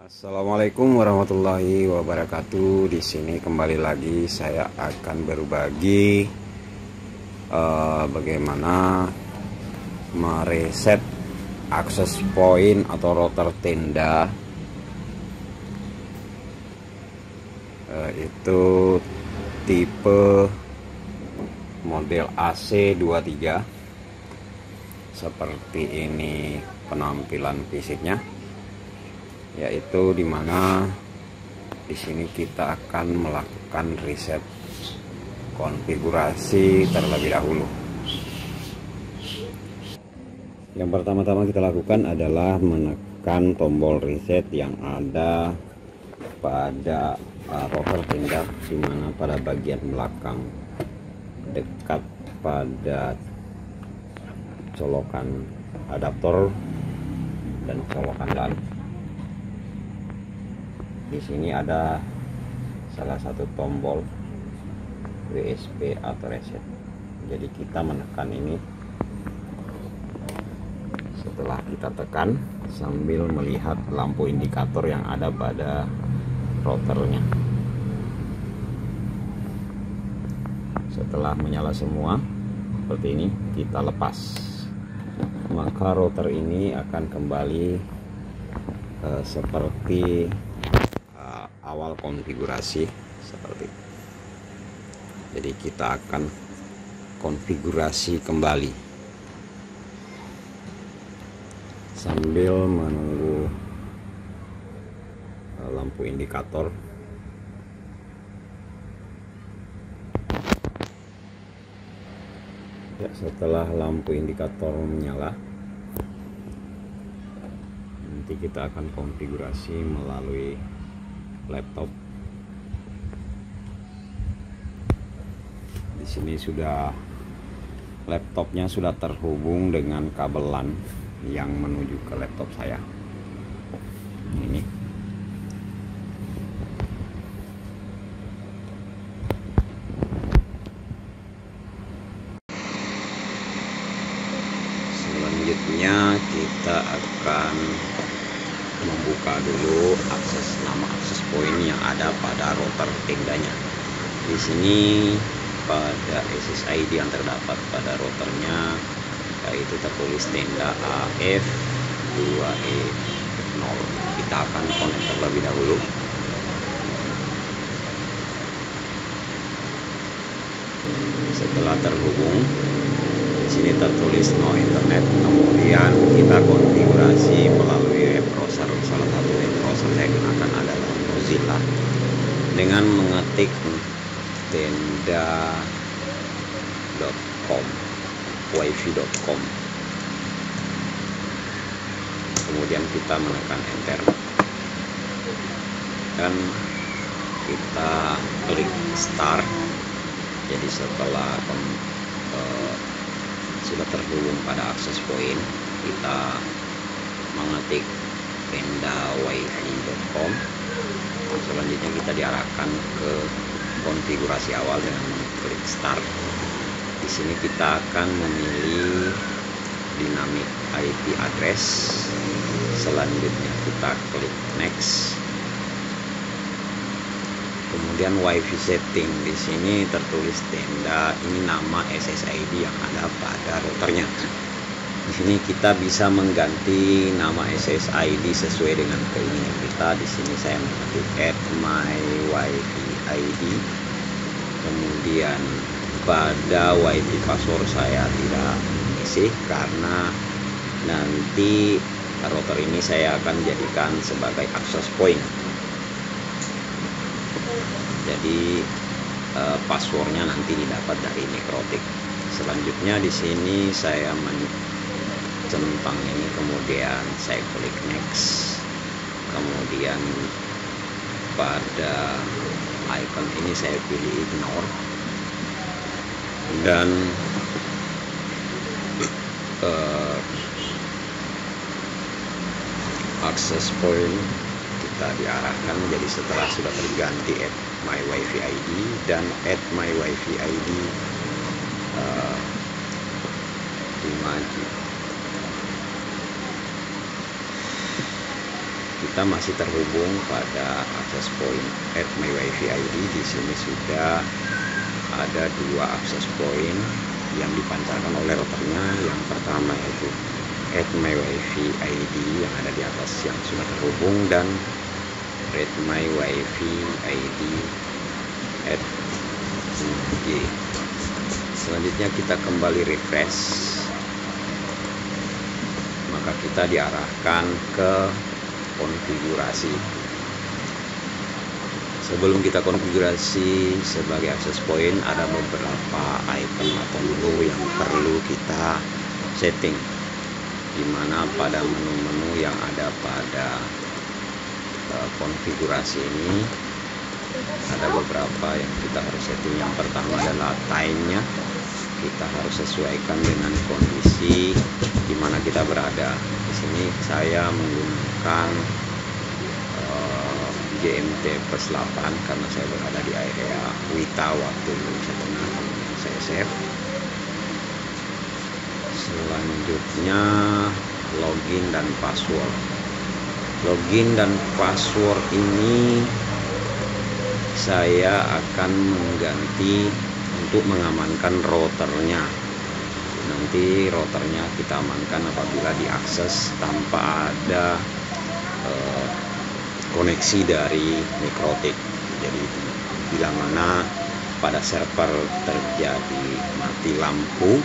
Assalamualaikum warahmatullahi wabarakatuh. Di sini kembali lagi saya akan berbagi bagaimana mereset akses point atau router tenda. Itu tipe model AC23. Seperti ini penampilan fisiknya, yaitu dimana di sini kita akan melakukan reset konfigurasi terlebih dahulu. Yang pertama-tama kita lakukan adalah menekan tombol reset yang ada pada router tenda, dimana pada bagian belakang dekat pada colokan adaptor dan colokan LAN. Di sini ada salah satu tombol WSP atau reset. Jadi kita menekan ini. Setelah kita tekan, sambil melihat lampu indikator yang ada pada routernya. Setelah menyala semua seperti ini, kita lepas. Maka router ini akan kembali seperti awal konfigurasi seperti itu. Jadi kita akan konfigurasi kembali sambil menunggu lampu indikator. Ya, setelah lampu indikator menyala, nanti kita akan konfigurasi melalui laptop. Di sini sudah laptopnya sudah terhubung dengan kabel LAN yang menuju ke laptop saya. Ini. Selanjutnya kita akan membuka dulu nama akses point yang ada pada router tendanya. Di sini pada SSID yang terdapat pada routernya, yaitu tertulis tenda AF2E0. Kita akan connect terlebih dahulu. Setelah terhubung, di sini tertulis no internet. Kemudian kita konfigurasi melalui web browser. Salah satu web browser saya gunakan adalah Mozilla, dengan mengetik tenda.com, wifi.com. Kemudian kita menekan enter dan kita klik start. Jadi setelah sudah terhubung pada akses point, kita mengetik tenda.wifi.com. Selanjutnya kita diarahkan ke konfigurasi awal dengan klik start. Di sini kita akan memilih dynamic IP address. Selanjutnya kita klik next. Kemudian wifi setting, di sini tertulis tenda, ini nama SSID yang ada pada routernya. Di sini kita bisa mengganti nama SSID sesuai dengan keinginan kita. Di sini saya mengetik add my wifi ID. Kemudian pada wifi password saya tidak isi, karena nanti router ini saya akan jadikan sebagai akses point. Jadi passwordnya nanti didapat dari Nekrotik. Selanjutnya di sini saya mencentang ini, kemudian saya klik next. Kemudian pada icon ini saya pilih ignore, dan akses point kita diarahkan. Jadi setelah sudah terganti add my wifi ID dan add my wifi ID 5G. kita masih terhubung pada access point add my wifi ID. Di sini sudah ada 2 access point yang dipancarkan oleh routernya. Yang pertama yaitu add my wifi ID yang ada di atas yang sudah terhubung, dan read my wifi ID add G. Selanjutnya kita kembali refresh, maka kita diarahkan ke konfigurasi. Sebelum kita konfigurasi sebagai access point, ada beberapa item atau menu yang perlu kita setting, dimana pada menu-menu yang ada pada konfigurasi ini ada beberapa yang kita harus setting. Yang pertama adalah time-nya. Kita harus sesuaikan dengan kondisi di mana kita berada. Di sini saya menggunakan GMT +8 karena saya berada di area Wita waktu Indonesia Tengah. Kemudian saya save. Selanjutnya login dan password. Login dan password ini saya akan mengganti untuk mengamankan routernya. Nanti routernya kita amankan apabila diakses tanpa ada koneksi dari Mikrotik. Jadi bila mana pada server terjadi mati lampu,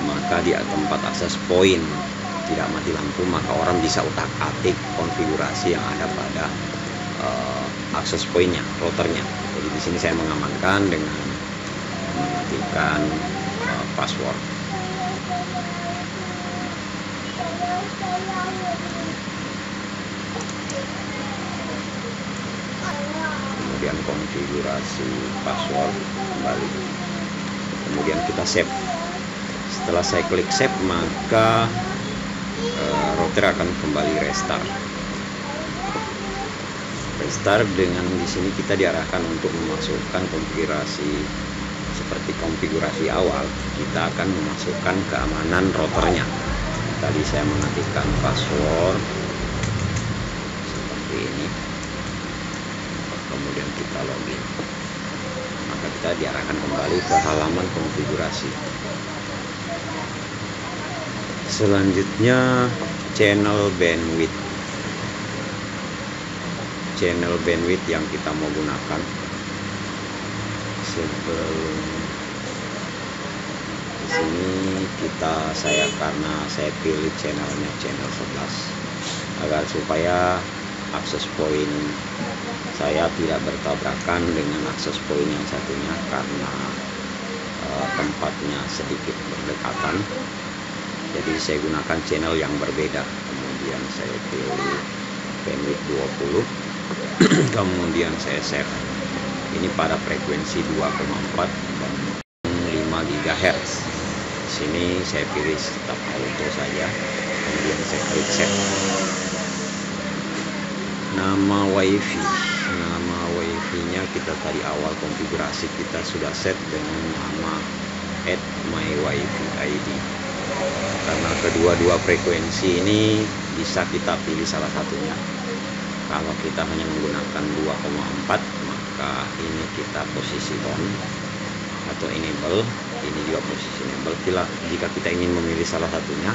maka di tempat akses point tidak mati lampu, maka orang bisa utak-atik konfigurasi yang ada pada akses pointnya, routernya. Jadi di sini saya mengamankan dengan mematikan password. Kemudian konfigurasi password kembali. Kemudian kita save. Setelah saya klik save, maka router akan kembali restart. Restart dengan di sini kita diarahkan untuk memasukkan konfigurasi seperti konfigurasi awal. Kita akan memasukkan keamanan routernya. Tadi saya mengetikkan password seperti ini, kemudian kita login, maka kita diarahkan kembali ke halaman konfigurasi. Selanjutnya channel bandwidth. Channel bandwidth yang kita mau gunakan. Sebelum di sini karena saya pilih channelnya channel 11 agar supaya akses point saya tidak bertabrakan dengan akses point yang satunya karena tempatnya sedikit berdekatan. Jadi saya gunakan channel yang berbeda. Kemudian saya pilih bandwidth 20. Kemudian saya save. Ini pada frekuensi 2,4 dan 5 GHz. Di sini saya pilih stop auto saja. Kemudian saya klik save. Nama wifi-nya kita tadi awal konfigurasi kita sudah set dengan nama add my wifi ID. Karena kedua-dua frekuensi ini bisa kita pilih salah satunya. Kalau kita hanya menggunakan 2,4, maka ini kita posisi on atau enable, ini juga posisi enable. Jika kita ingin memilih salah satunya,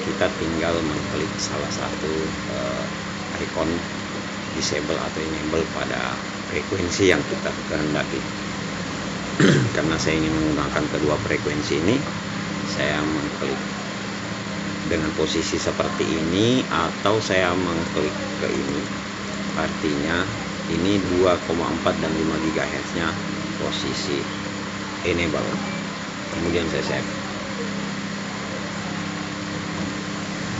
kita tinggal mengklik salah satu icon disable atau enable pada frekuensi yang kita kehendaki. Karena saya ingin menggunakan kedua frekuensi ini, saya mengklik dengan posisi seperti ini, atau saya mengklik ke ini. Artinya ini 2,4 dan 5 GHz nya posisi enable. Kemudian saya save.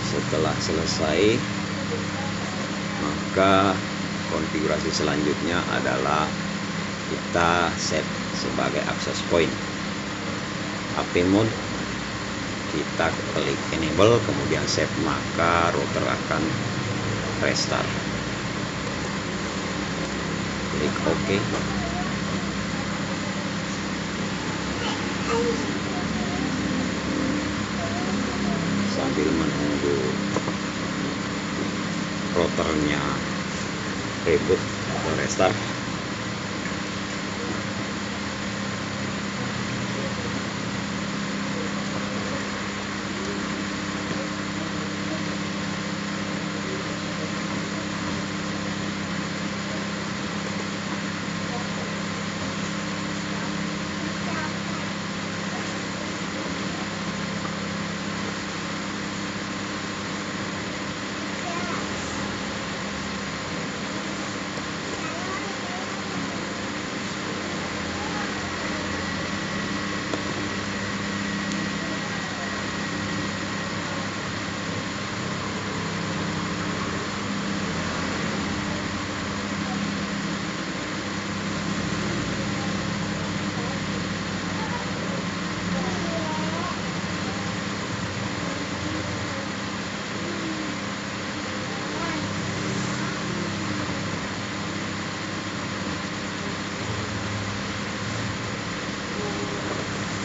Setelah selesai, maka konfigurasi selanjutnya adalah kita set sebagai access point. HP mode kita klik enable, kemudian save, maka router akan restart. Klik OK. Sambil menunggu routernya reboot atau restart.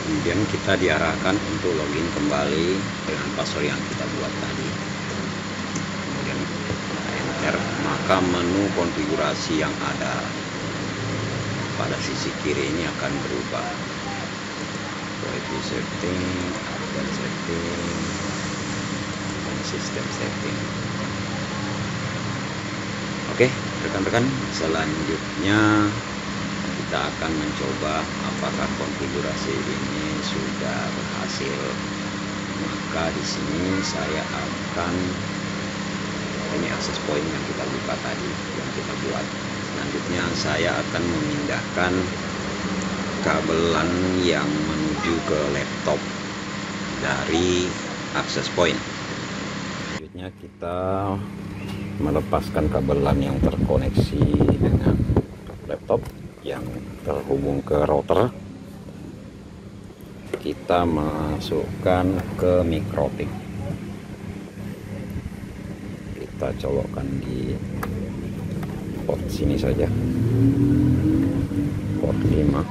Kemudian kita diarahkan untuk login kembali dengan password yang kita buat tadi. Kemudian kita enter, maka menu konfigurasi yang ada pada sisi kiri ini akan berubah. Wi-Fi setting, update setting, dan sistem setting. Oke, rekan-rekan, selanjutnya kita akan mencoba apakah konfigurasi ini sudah berhasil. Maka di sini saya akan, ini akses point yang kita buka tadi, yang kita buat. Selanjutnya saya akan memindahkan kabelan yang menuju ke laptop dari akses point. Selanjutnya kita melepaskan kabelan yang terkoneksi dengan laptop yang terhubung ke router. Kita masukkan ke mikrotik, kita colokkan di port sini saja, port 5.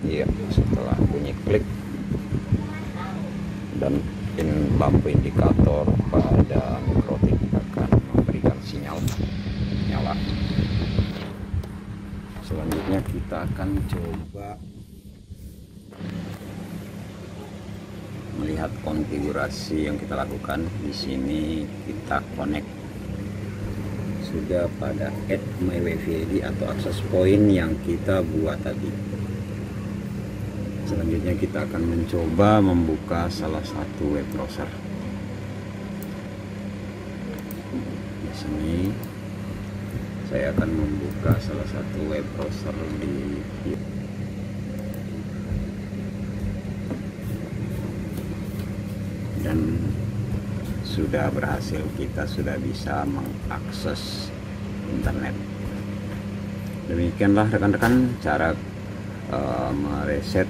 Iya, setelah bunyi klik dan lampu indikator pada mikrotik akan memberikan sinyal nyala. Selanjutnya kita akan coba melihat konfigurasi yang kita lakukan. Di sini kita connect sudah pada add my wifi ID atau access point yang kita buat tadi. Selanjutnya kita akan mencoba membuka salah satu web browser. Di sini saya akan membuka salah satu web browser di dan sudah berhasil, kita sudah bisa mengakses internet. Demikianlah rekan-rekan cara mereset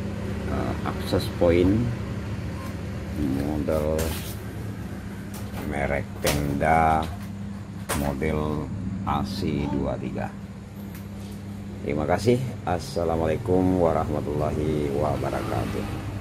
akses point model merek Tenda model AC23. Terima kasih. Assalamualaikum warahmatullahi wabarakatuh.